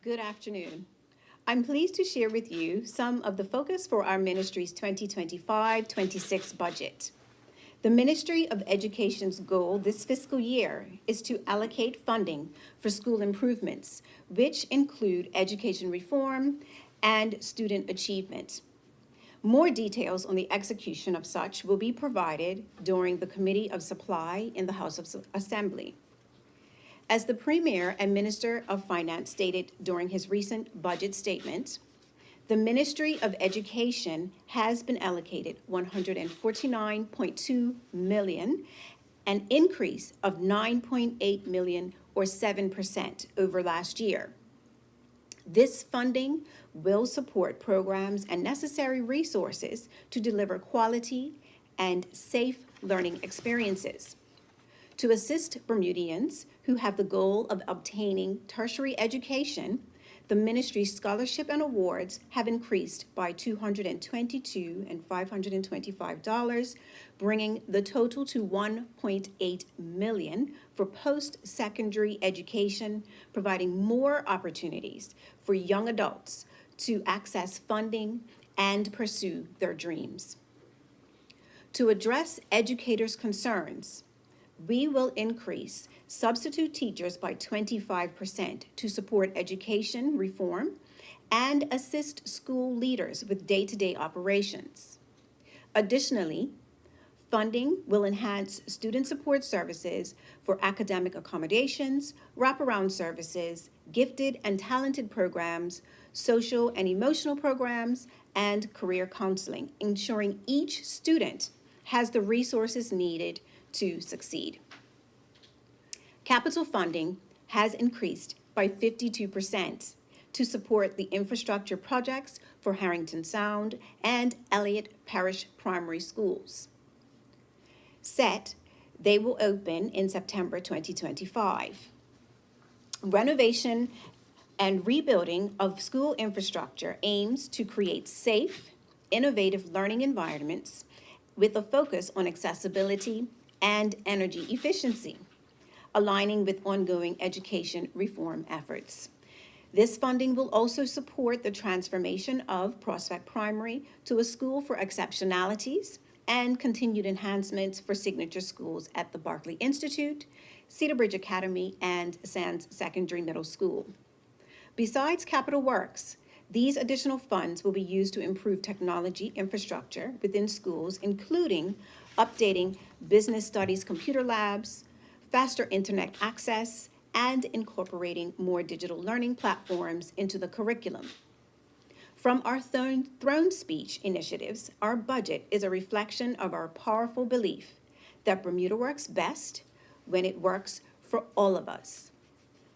Good afternoon. I'm pleased to share with you some of the focus for our ministry's 2025-26 budget. The Ministry of Education's goal this fiscal year is to allocate funding for school improvements, which include education reform and student achievement. More details on the execution of such will be provided during the Committee of Supply in the House of Assembly. As the Premier and Minister of Finance stated during his recent budget statement, the Ministry of Education has been allocated $149.2 million, an increase of $9.8 million or 7% over last year. This funding will support programs and necessary resources to deliver quality and safe learning experiences. To assist Bermudians who have the goal of obtaining tertiary education, the ministry's scholarship and awards have increased by $222 and $525, bringing the total to $1.8 million for post-secondary education, providing more opportunities for young adults to access funding and pursue their dreams. To address educators' concerns, we will increase substitute teachers by 25% to support education reform and assist school leaders with day-to-day operations. Additionally, funding will enhance student support services for academic accommodations, wraparound services, gifted and talented programs, social and emotional programs, and career counseling, ensuring each student has the resources needed to succeed. Capital funding has increased by 52% to support the infrastructure projects for Harrington Sound and Elliott Parish Primary Schools. They will open in September 2025. Renovation and rebuilding of school infrastructure aims to create safe, innovative learning environments with a focus on accessibility and energy efficiency, aligning with ongoing education reform efforts. This funding will also support the transformation of Prospect Primary to a school for exceptionalities and continued enhancements for signature schools at the Barclay Institute, Cedar Bridge Academy, and Sands Secondary Middle School. Besides capital works, these additional funds will be used to improve technology infrastructure within schools, including updating business studies computer labs, faster internet access, and incorporating more digital learning platforms into the curriculum. From our throne speech initiatives, our budget is a reflection of our powerful belief that Bermuda works best when it works for all of us.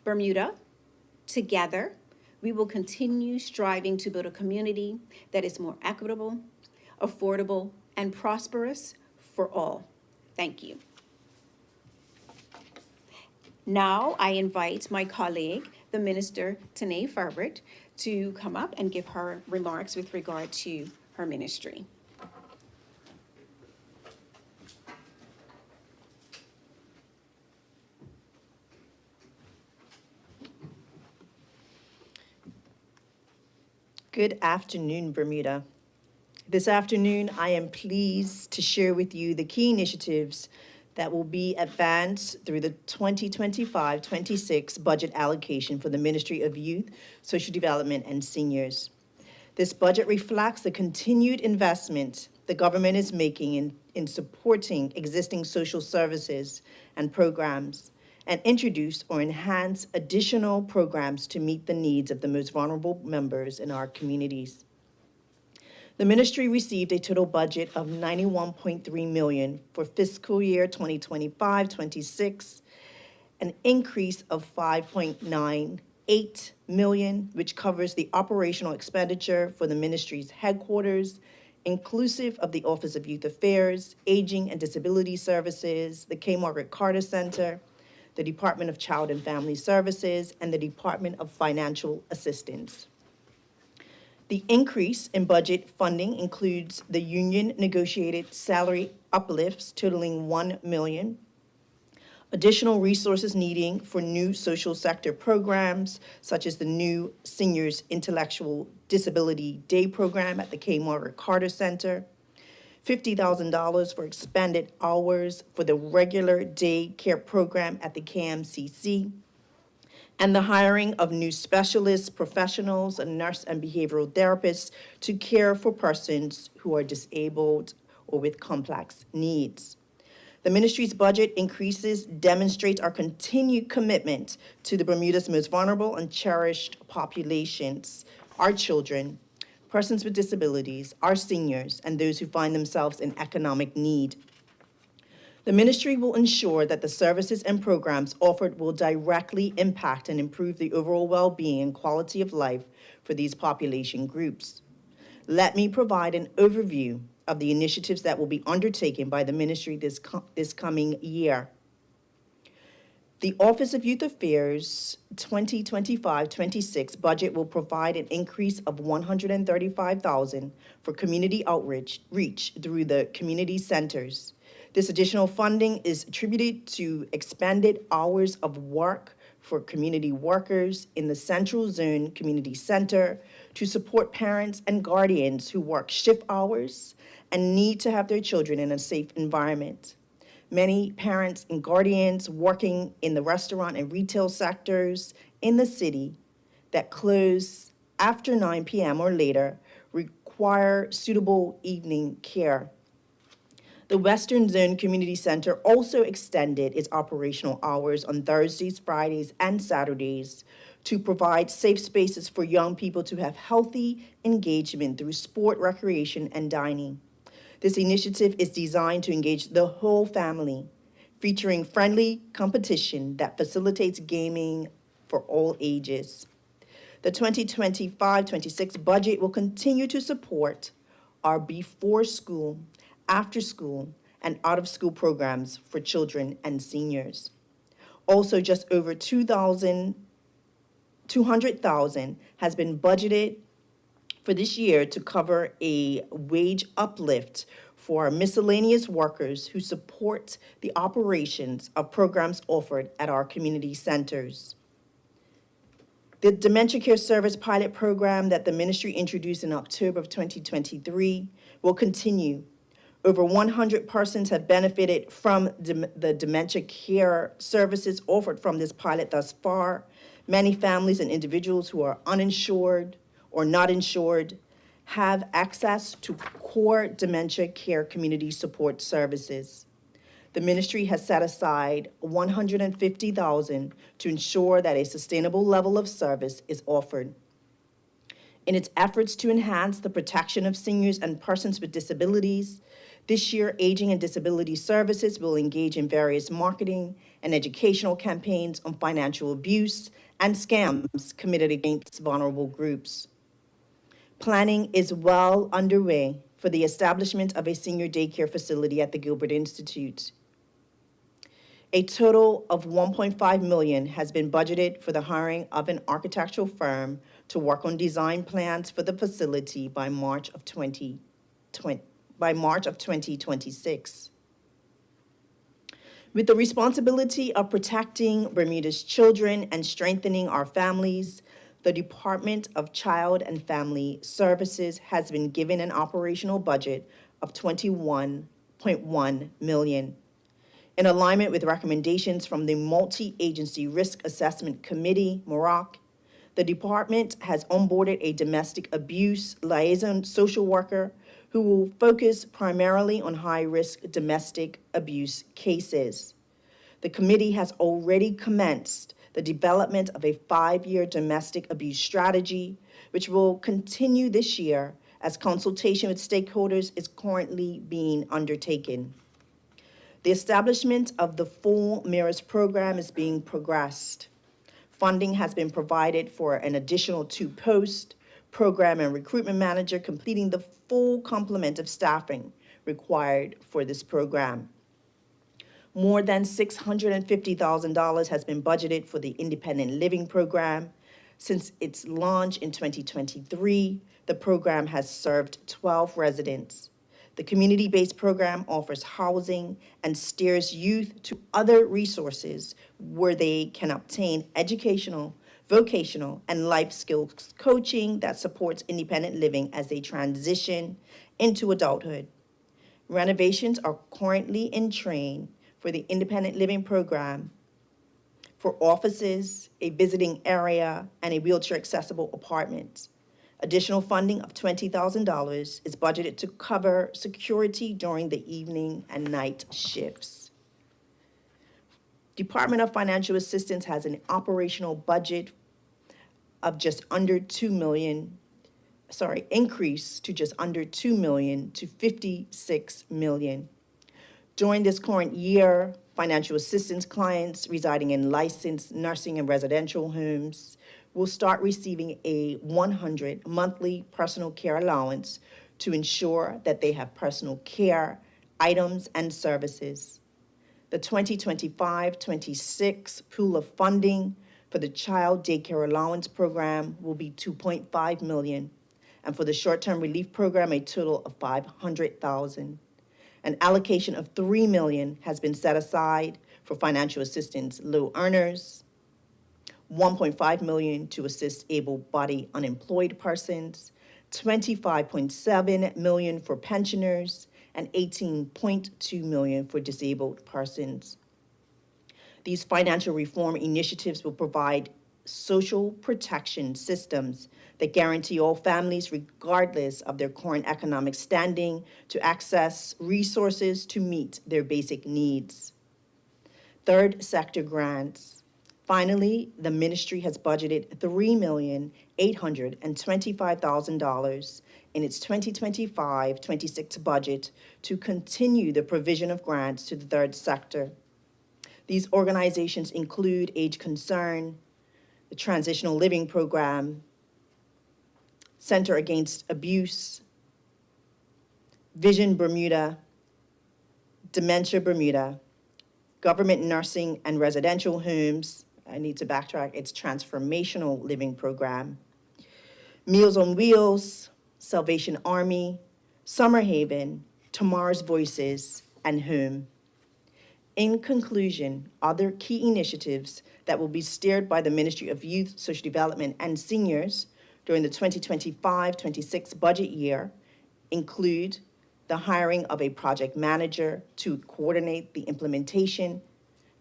Bermuda, together, we will continue striving to build a community that is more equitable, affordable, and prosperous for all. Thank you. Now I invite my colleague, the Minister Tinee Furbert, to come up and give her remarks with regard to her ministry. Good afternoon, Bermuda. This afternoon, I am pleased to share with you the key initiatives that will be advanced through the 2025-26 budget allocation for the Ministry of Youth, Social Development, and Seniors. This budget reflects the continued investment the government is making in supporting existing social services and programs, and introduce or enhance additional programs to meet the needs of the most vulnerable members in our communities. The ministry received a total budget of $91.3 million for fiscal year 2025-26, an increase of $5.98 million, which covers the operational expenditure for the ministry's headquarters, inclusive of the Office of Youth Affairs, Aging and Disability Services, the K. Margaret Carter Center, the Department of Child and Family Services, and the Department of Financial Assistance. The increase in budget funding includes the union negotiated salary uplifts totaling $1 million, Additional resources needing for new social sector programs, such as the new Seniors Intellectual Disability Day program at the K. Margaret Carter Center, $50,000 for expanded hours for the regular day care program at the KMCC, and the hiring of new specialists, professionals, and nurse and behavioral therapists to care for persons who are disabled or with complex needs. The ministry's budget increases demonstrate our continued commitment to the Bermuda's most vulnerable and cherished populations, our children, persons with disabilities, our seniors, and those who find themselves in economic need. The ministry will ensure that the services and programs offered will directly impact and improve the overall well-being and quality of life for these population groups. Let me provide an overview of the initiatives that will be undertaken by the ministry this coming year. The Office of Youth Affairs 2025-26 budget will provide an increase of $135,000 for community outreach through the community centers. This additional funding is attributed to expanded hours of work for community workers in the Central Zone Community Center to support parents and guardians who work shift hours and need to have their children in a safe environment. Many parents and guardians working in the restaurant and retail sectors in the city that close after 9 p.m. or later require suitable evening care. The Western Zone Community Center also extended its operational hours on Thursdays, Fridays, and Saturdays to provide safe spaces for young people to have healthy engagement through sport, recreation, and dining. This initiative is designed to engage the whole family, featuring friendly competition that facilitates gaming for all ages. The 2025-26 budget will continue to support our before school, after school, and out of school programs for children and seniors. Also, just over $200,000 has been budgeted for this year to cover a wage uplift for miscellaneous workers who support the operations of programs offered at our community centers. The Dementia Care Service pilot program that the ministry introduced in October of 2023 will continue. Over 100 persons have benefited from the dementia care services offered from this pilot thus far. Many families and individuals who are uninsured or not insured have access to core dementia care community support services. The ministry has set aside $150,000 to ensure that a sustainable level of service is offered. In its efforts to enhance the protection of seniors and persons with disabilities, this year, Aging and Disability Services will engage in various marketing and educational campaigns on financial abuse and scams committed against vulnerable groups. Planning is well underway for the establishment of a senior daycare facility at the Gilbert Institute. A total of $1.5 million has been budgeted for the hiring of an architectural firm to work on design plans for the facility by March of 2026. With the responsibility of protecting Bermuda's children and strengthening our families, the Department of Child and Family Services has been given an operational budget of $21.1 million. In alignment with recommendations from the Multi-Agency Risk Assessment Committee, MOROC, the department has onboarded a domestic abuse liaison social worker who will focus primarily on high-risk domestic abuse cases. The committee has already commenced the development of a 5-year domestic abuse strategy, which will continue this year as consultation with stakeholders is currently being undertaken. The establishment of the full Mirrors program is being progressed. Funding has been provided for an additional 2 posts, program and recruitment manager, completing the full complement of staffing required for this program. More than $650,000 has been budgeted for the independent living program. Since its launch in 2023, the program has served 12 residents. The community-based program offers housing and steers youth to other resources where they can obtain educational, vocational, and life skills coaching that supports independent living as they transition into adulthood. Renovations are currently in train for the independent living program for offices, a visiting area, and a wheelchair-accessible apartment. Additional funding of $20,000 is budgeted to cover security during the evening and night shifts. Department of Financial Assistance has an operational budget of just under 2 million, increase to just under 2 million to 56 million. During this current year, financial assistance clients residing in licensed nursing and residential homes will start receiving a 100 monthly personal care allowance to ensure that they have personal care items and services. The 2025-26 pool of funding for the Child Daycare Allowance Program will be $2.5 million, and for the short-term relief program, a total of $500,000. An allocation of $3 million has been set aside for financial assistance low earners, $1.5 million to assist able-bodied unemployed persons, $25.7 million for pensioners, and $18.2 million for disabled persons. These financial reform initiatives will provide social protection systems that guarantee all families, regardless of their current economic standing, to access resources to meet their basic needs. Third sector grants. Finally, the ministry has budgeted $3,825,000 in its 2025-26 budget to continue the provision of grants to the third sector. These organizations include Age Concern, the Transitional Living Program, Center Against Abuse, Vision Bermuda, Dementia Bermuda, Government Nursing and Residential Homes. I need to backtrack, it's Transformational Living Program, Meals on Wheels, Salvation Army, Summer Haven, Tomorrow's Voices, and Home. In conclusion, other key initiatives that will be steered by the Ministry of Youth, Social Development, and Seniors during the 2025-26 budget year include the hiring of a project manager to coordinate the implementation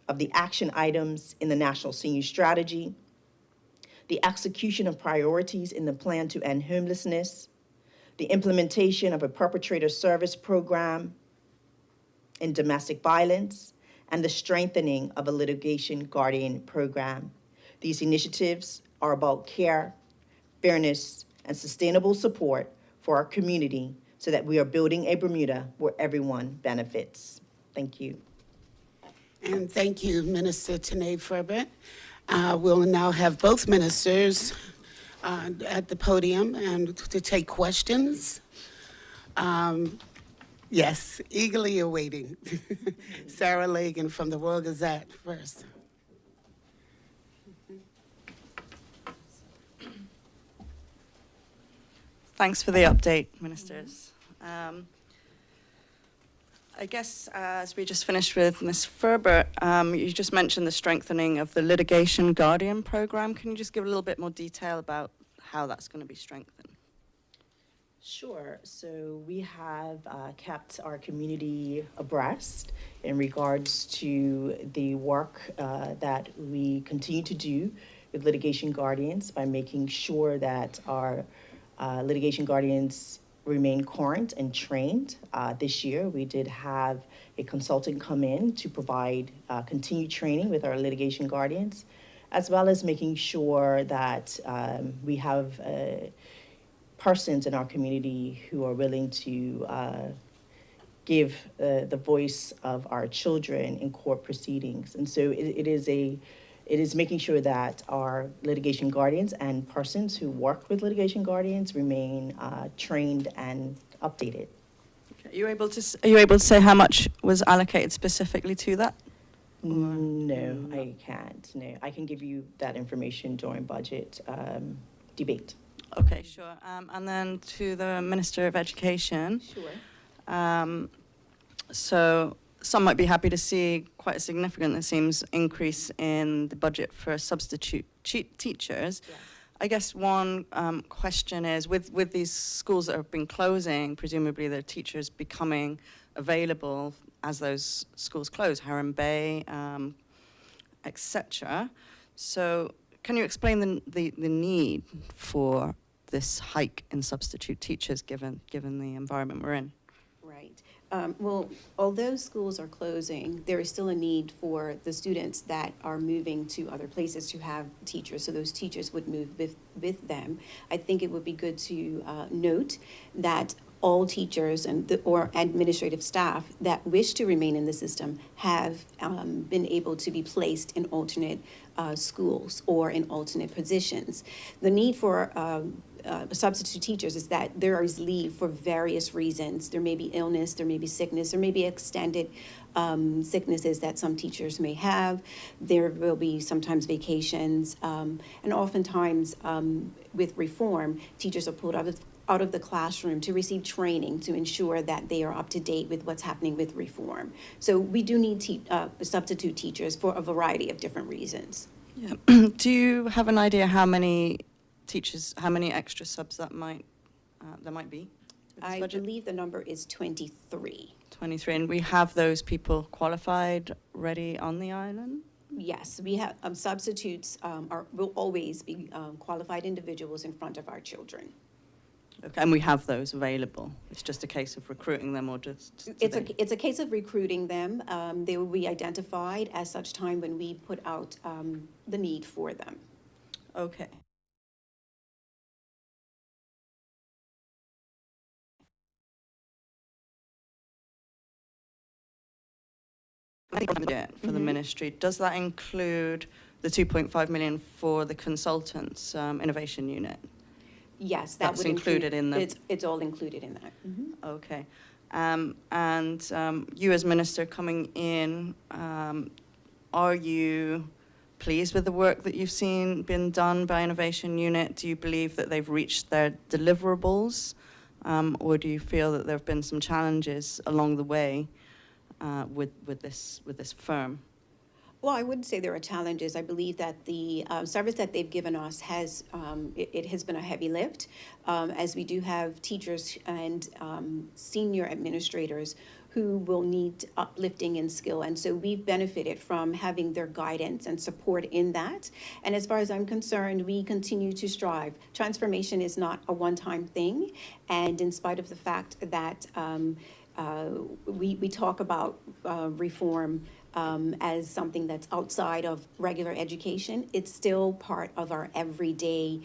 of the action items in the National Senior Strategy, the execution of priorities in the Plan to End Homelessness, the implementation of a perpetrator service program in domestic violence, and the strengthening of a litigation guardian program. These initiatives are about care, fairness, and sustainable support for our community so that we are building a Bermuda where everyone benefits. Thank you. And thank you, Minister Tinee Furbert. We'll now have both ministers at the podium and to take questions. Yes, eagerly awaiting. Sarah Lagan from the World Gazette first. Thanks for the update, ministers. I guess as we just finished with Ms. Furbert, you just mentioned the strengthening of the litigation guardian program. Can you just give a little bit more detail about how that's going to be strengthened? Sure. So we have kept our community abreast in regards to the work that we continue to do with litigation guardians by making sure that our litigation guardians remain current and trained. This year, we did have a consultant come in to provide continued training with our litigation guardians, as well as making sure that we have persons in our community who are willing to give the voice of our children in court proceedings. And so it is making sure that our litigation guardians and persons who work with litigation guardians remain trained and updated. Okay. Are you able to say how much was allocated specifically to that? No, I can't. No, I can give you that information during budget debate. Okay, sure. And then to the Minister of Education. Sure. So some might be happy to see quite a significant, it seems, increase in the budget for substitute teachers. Yes. I guess one question is, with these schools that have been closing, presumably their teachers becoming available as those schools close, Heron Bay, etc. So can you explain the need for this hike in substitute teachers given the environment we're in? Right. Well, although schools are closing, there is still a need for the students that are moving to other places to have teachers, so those teachers would move with them. I think it would be good to note that all teachers or administrative staff that wish to remain in the system have been able to be placed in alternate schools or in alternate positions. The need for substitute teachers is that there is leave for various reasons. There may be illness, there may be sickness, there may be extended sicknesses that some teachers may have. There will be sometimes vacations, and oftentimes with reform, teachers are pulled out of the classroom to receive training to ensure that they are up to date with what's happening with reform. So we do need substitute teachers for a variety of different reasons. Yeah. Do you have an idea how many teachers, how many extra subs there might be? with this I budget? believe the number is 23. 23, and we have those people qualified, ready on the island? Yes, we have substitutes will always be qualified individuals in front of our children. Okay, and we have those available. It's just a case of recruiting them, or just It's a case of recruiting them. They will be identified at such time when we put out the need for them. okay. Budget for the ministry, does that include the 2.5 million for the consultants innovation unit? Yes, that That's would included in the- It's all included in that. Okay. And you as minister coming in, are you pleased with the work that you've seen been done by Innovation Unit? Do you believe that they've reached their deliverables? Or do you feel that there have been some challenges along the way with this firm? Well, I wouldn't say there are challenges. I believe that the service that they've given us has, it has been a heavy lift, as we do have teachers and senior administrators who will need uplifting in skill. And so we've benefited from having their guidance and support in that. And as far as I'm concerned, we continue to strive. Transformation is not a one-time thing. And in spite of the fact that we talk about reform as something that's outside of regular education, it's still part of our everyday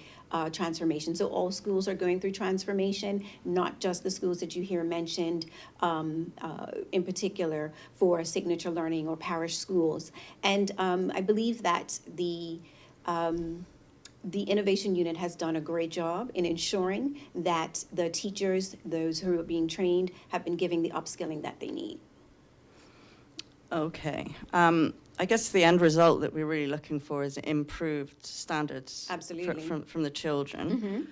transformation. So all schools are going through transformation, not just the schools that you hear mentioned in particular for signature learning or parish schools. And I believe that the Innovation Unit has done a great job in ensuring that the teachers, those who are being trained, have been giving the upskilling that they need. Okay. I guess the end result that we're really looking for is improved standards. Absolutely. From the children,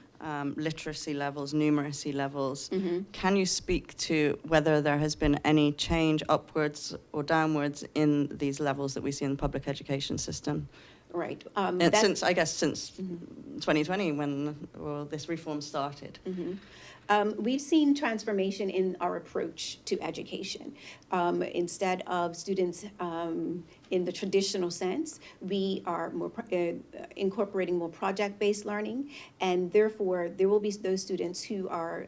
literacy levels, numeracy levels. Can you speak to whether there has been any change upwards or downwards in these levels that we see in the public education system? Right. Since 2020, when this reform started. We've seen transformation in our approach to education. Instead of students in the traditional sense, we are more incorporating more project-based learning, and therefore there will be those students who are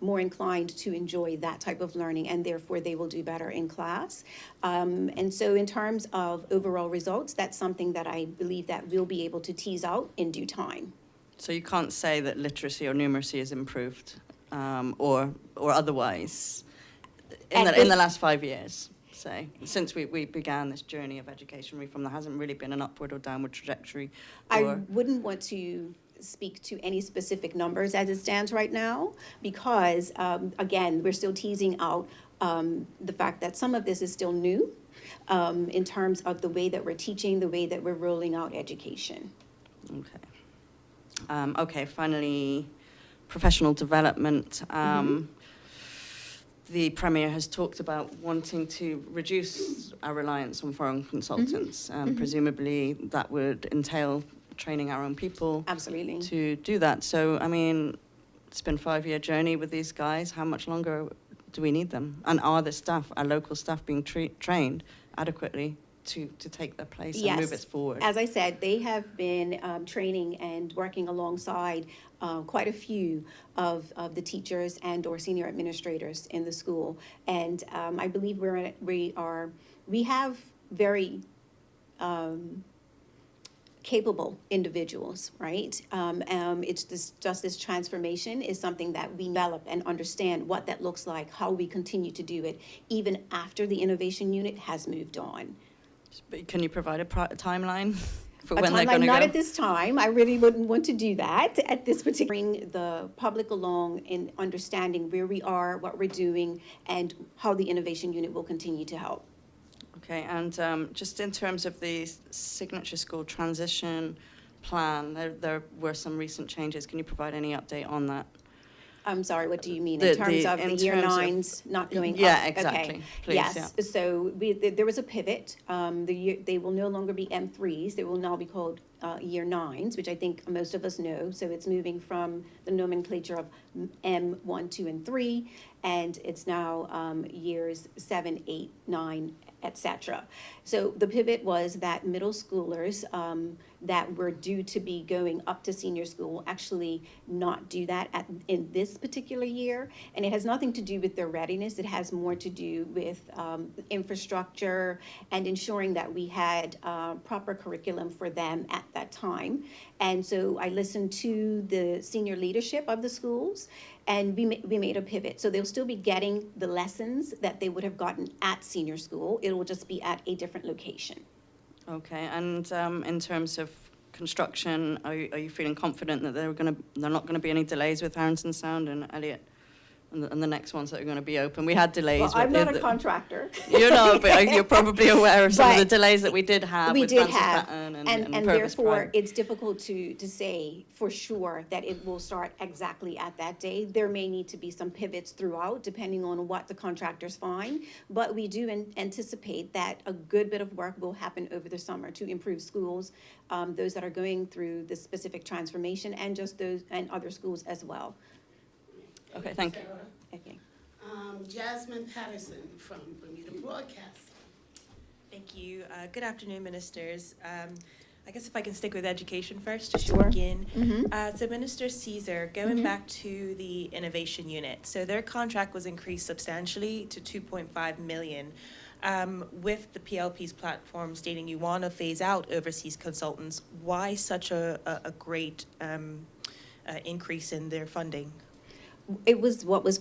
more inclined to enjoy that type of learning, and therefore they will do better in class. And so in terms of overall results, that's something that I believe that we'll be able to tease out in due time. So you can't say that literacy or numeracy has improved, or otherwise, in the last 5 years, say, since we began this journey of education reform. There hasn't really been an upward or downward trajectory. I wouldn't want to speak to any specific numbers as it stands right now, because again, we're still teasing out the fact that some of this is still new in terms of the way that we're teaching, the way that we're rolling out education. Okay. Okay, finally, professional development. the Premier has talked about wanting to reduce our reliance on foreign consultants. Presumably that would entail training our own people Absolutely. to do that. So, I mean, it's been a 5-year journey with these guys. How much longer do we need them? And are the staff, our local staff, being trained adequately to take their place and move us forward? As I said, they have been training and working alongside quite a few of the teachers and or senior administrators in the school. And I believe we have very capable individuals, right? It's this transformation is something that we develop and understand what that looks like, how we continue to do it, even after the innovation unit has moved on. But can you provide a timeline for A when they're timeline, going to go? not at this time. I really wouldn't want to do that at this particular. Bring the public along in understanding where we are, what we're doing, and how the innovation unit will continue to help. Okay, and just in terms of the signature school transition plan, there were some recent changes. Can you provide any update on that? I'm sorry, what do you mean? In terms of the year nines not going up? Yeah, exactly. Okay. Please, yes, yeah. so there was a pivot. They will no longer be M3s. They will now be called year nines, which I think most of us know. So it's moving from the nomenclature of M1, 2, and 3, and it's now years 7, 8, 9, etc. So the pivot was that middle schoolers that were due to be going up to senior school actually not do that in this particular year. And it has nothing to do with their readiness. It has more to do with infrastructure and ensuring that we had proper curriculum for them at that time. And so I listened to the senior leadership of the schools, and we made a pivot. So they'll still be getting the lessons that they would have gotten at senior school. It will just be at a different location. Okay, and in terms of construction, are you feeling confident that there are not going to be any delays with Harrington Sound and Elliott and the next ones that are going to be open? We had delays. Well, I'm not a contractor. You're not, but you're probably aware of some of the delays that we did have with Francis have, Patton and Purvis therefore Prime. it's difficult to say for sure that it will start exactly at that day. There may need to be some pivots throughout depending on what the contractors find, but we do anticipate that a good bit of work will happen over the summer to improve schools, those that are going through this specific transformation, and just those and other schools as well. Okay, thank you. Okay. Jasmine Patterson from Bermuda Broadcast. Thank you. Good afternoon, ministers. I guess if I can stick with education first, just Sure. to begin. Mm-hmm. So Minister Caesar, going back to the innovation unit, so their contract was increased substantially to $2.5 million. With the PLP's platform stating you want to phase out overseas consultants, why such a great increase in their funding? It was what was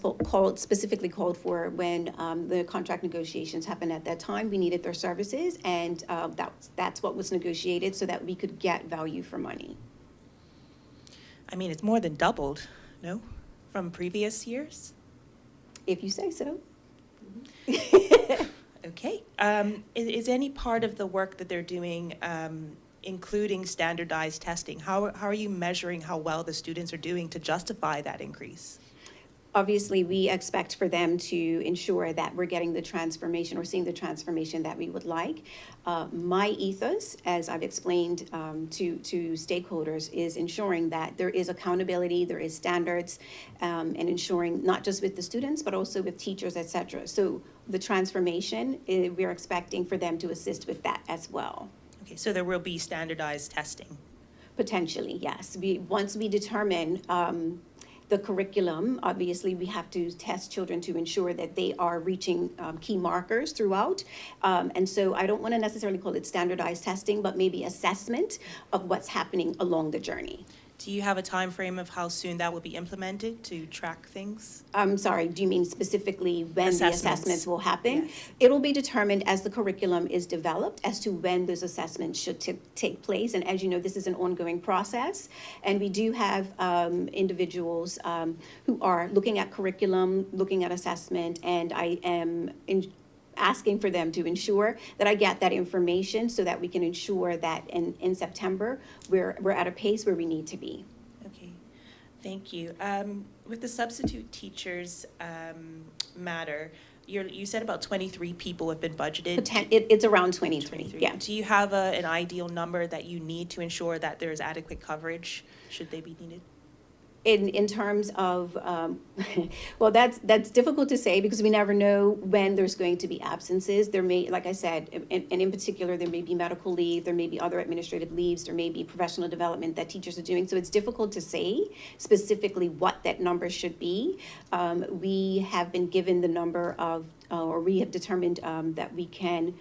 specifically called for when the contract negotiations happened at that time. We needed their services, and that's what was negotiated so that we could get value for money. I mean, it's more than doubled, no, from previous years? If you say so. Okay. Is any part of the work that they're doing including standardized testing? How are you measuring how well the students are doing to justify that increase? Obviously, we expect for them to ensure that we're getting the transformation or seeing the transformation that we would like. My ethos, as I've explained to stakeholders, is ensuring that there is accountability, there is standards, and ensuring not just with the students, but also with teachers, et cetera. So the transformation, we're expecting for them to assist with that as well. Okay, so there will be standardized testing? Potentially, yes. Once we determine the curriculum, obviously we have to test children to ensure that they are reaching key markers throughout. And so I don't want to necessarily call it standardized testing, but maybe assessment of what's happening along the journey. Do you have a time frame of how soon that will be implemented to track things? I'm sorry, do you mean specifically when the assessments will happen? Yes. It'll be determined as the curriculum is developed as to when those assessments should take place. And as you know, this is an ongoing process. And we do have individuals who are looking at curriculum, looking at assessment, and I am asking for them to ensure that I get that information so that we can ensure that in September we're at a pace where we need to be. Okay. Thank you. With the substitute teachers matter, you said about 23 people have been budgeted. It's around 23, 23. yeah. Do you have an ideal number that you need to ensure that there is adequate coverage, should they be needed? In terms of, well, that's difficult to say because we never know when there's going to be absences. There may, like I said, and in particular, there may be medical leave, there may be other administrative leaves, there may be professional development that teachers are doing. So it's difficult to say specifically what that number should be. We have been given the number of, or we have determined that we can,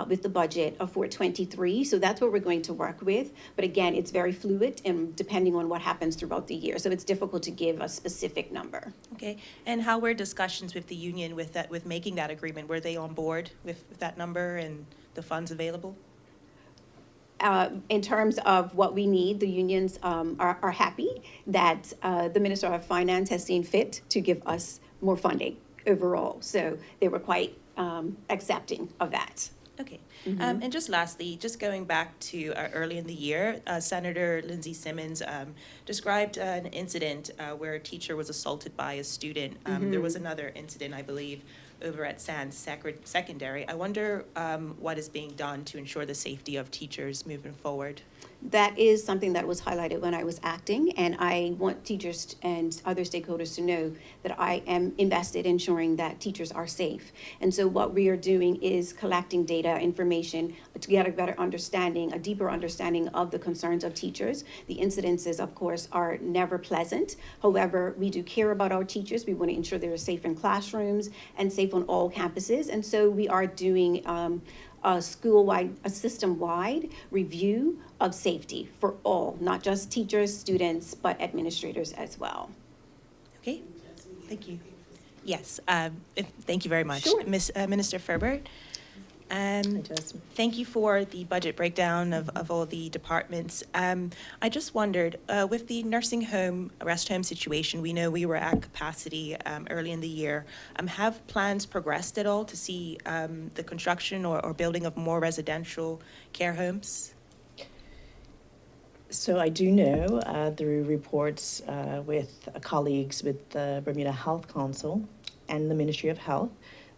with the budget, afford 23. So that's what we're going to work with. But again, it's very fluid and depending on what happens throughout the year. So it's difficult to give a specific number. Okay, and how were discussions with the union with making that agreement? Were they on board with that number and the funds available? In terms of what we need, the unions are happy that the Minister of Finance has seen fit to give us more funding overall. So they were quite accepting of that. Okay, and just lastly, just going back to early in the year, Senator Lindsey Simmons described an incident where a teacher was assaulted by a student. There was another incident, I believe, over at Sands Secondary. I wonder what is being done to ensure the safety of teachers moving forward. That is something that was highlighted when I was acting, and I want teachers and other stakeholders to know that I am invested in ensuring that teachers are safe. And so what we are doing is collecting data, information, to get a better understanding, a deeper understanding of the concerns of teachers. The incidences, of course, are never pleasant. However, we do care about our teachers. We want to ensure they're safe in classrooms and safe on all campuses. And so we are doing a school-wide, a system-wide review of safety for all, not just teachers, students, but administrators as well. Okay, thank you. Yes, thank you very much. Sure. Minister Furbert. Thank you for the budget breakdown of all the departments. I just wondered, with the nursing home, rest home situation, we know we were at capacity early in the year. Have plans progressed at all to see the construction or building of more residential care homes? So I do know through reports with colleagues with the Bermuda Health Council and the Ministry of Health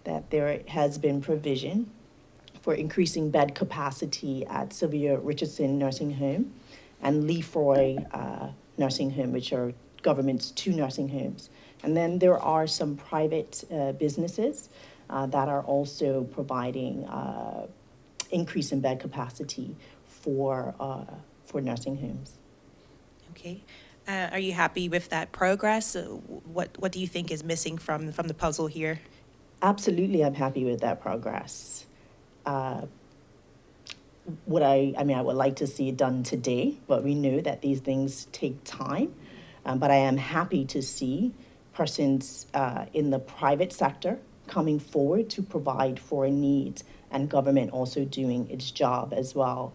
that there has been provision for increasing bed capacity at Sylvia Richardson Nursing Home and Lefroy Nursing Home, which are government's two nursing homes. And then there are some private businesses that are also providing increase in bed capacity for nursing homes. Okay. Are you happy with that progress? What do you think is missing from the puzzle here? Absolutely, I'm happy with that progress. I would like to see it done today, but we know that these things take time. But I am happy to see persons in the private sector coming forward to provide for a need, and government also doing its job as well,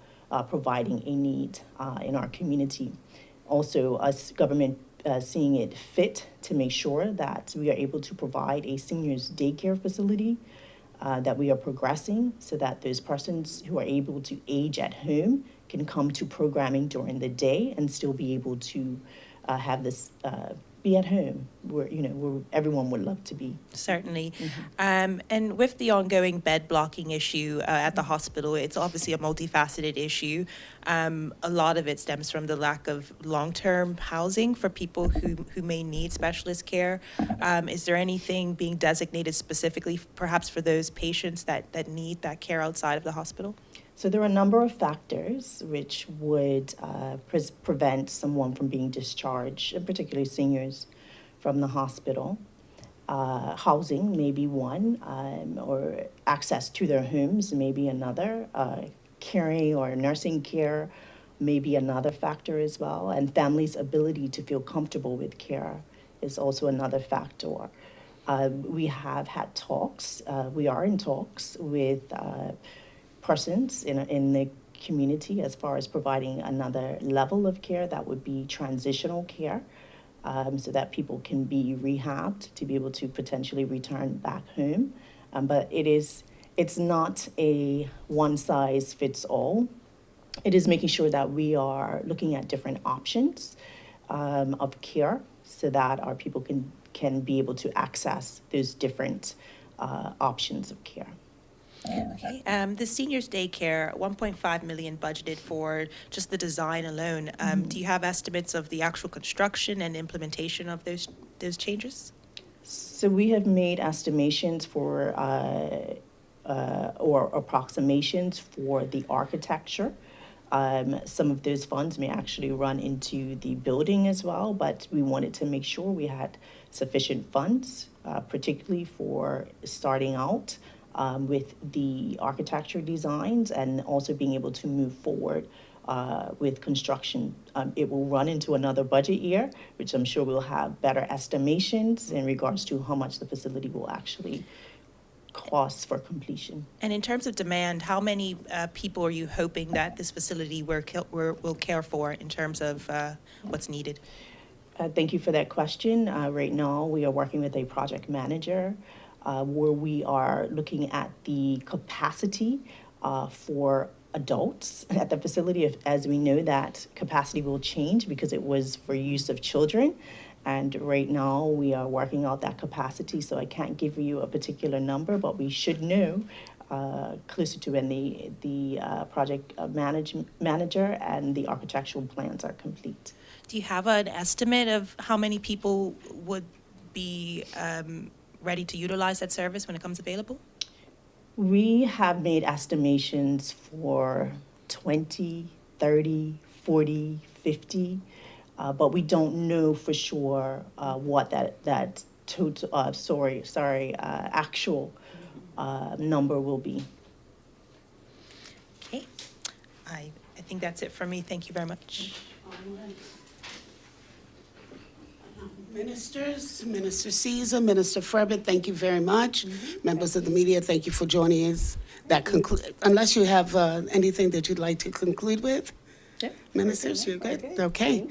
providing a need in our community. Also, us government seeing it fit to make sure that we are able to provide a seniors daycare facility, that we are progressing so that those persons who are able to age at home can come to programming during the day and still be able to have this be at home where everyone would love to be. Certainly. And with the ongoing bed blocking issue at the hospital, it's obviously a multifaceted issue. A lot of it stems from the lack of long-term housing for people who may need specialist care. Is there anything being designated specifically perhaps for those patients that need that care outside of the hospital? So there are a number of factors which would prevent someone from being discharged, and particularly seniors, from the hospital. Housing may be one, or access to their homes may be another. Caring or nursing care may be another factor as well. And families' ability to feel comfortable with care is also another factor. We have had talks, we are in talks with persons in the community as far as providing another level of care that would be transitional care, so that people can be rehabbed to be able to potentially return back home. But it's not a one size fits all. It is making sure that we are looking at different options of care so that our people can be able to access those different options of care. Okay. The seniors daycare, 1.5 million budgeted for just the design alone. Do you have estimates of the actual construction and implementation of those changes? So we have made estimations for, or approximations for the architecture. Some of those funds may actually run into the building as well, but we wanted to make sure we had sufficient funds, particularly for starting out with the architecture designs and also being able to move forward with construction. It will run into another budget year, which I'm sure we'll have better estimations in regards to how much the facility will actually cost for completion. And in terms of demand, how many people are you hoping that this facility will care for in terms of what's needed? Thank you for that question. Right now, we are working with a project manager where we are looking at the capacity for adults at the facility. As we know, that capacity will change because it was for use of children. And right now, we are working out that capacity, so I can't give you a particular number, but we should know closer to when the project manager and the architectural plans are complete. Do you have an estimate of how many people would be ready to utilize that service when it comes available? We have made estimations for 20, 30, 40, 50, but we don't know for sure what that total, actual number will be. Okay. I think that's it for me. Thank you very much. Ministers, Minister Caesar, Minister Furbert, thank you very much. Members of the media, thank you for joining us. That unless you have anything that you'd like to conclude with? Yep. Ministers, you're good? Okay.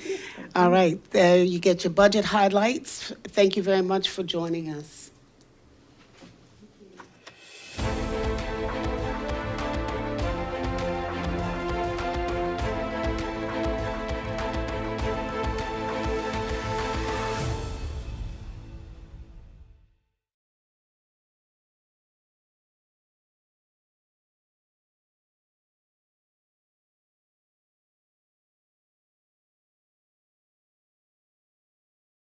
All right, there you get your budget highlights. Thank you very much for joining us.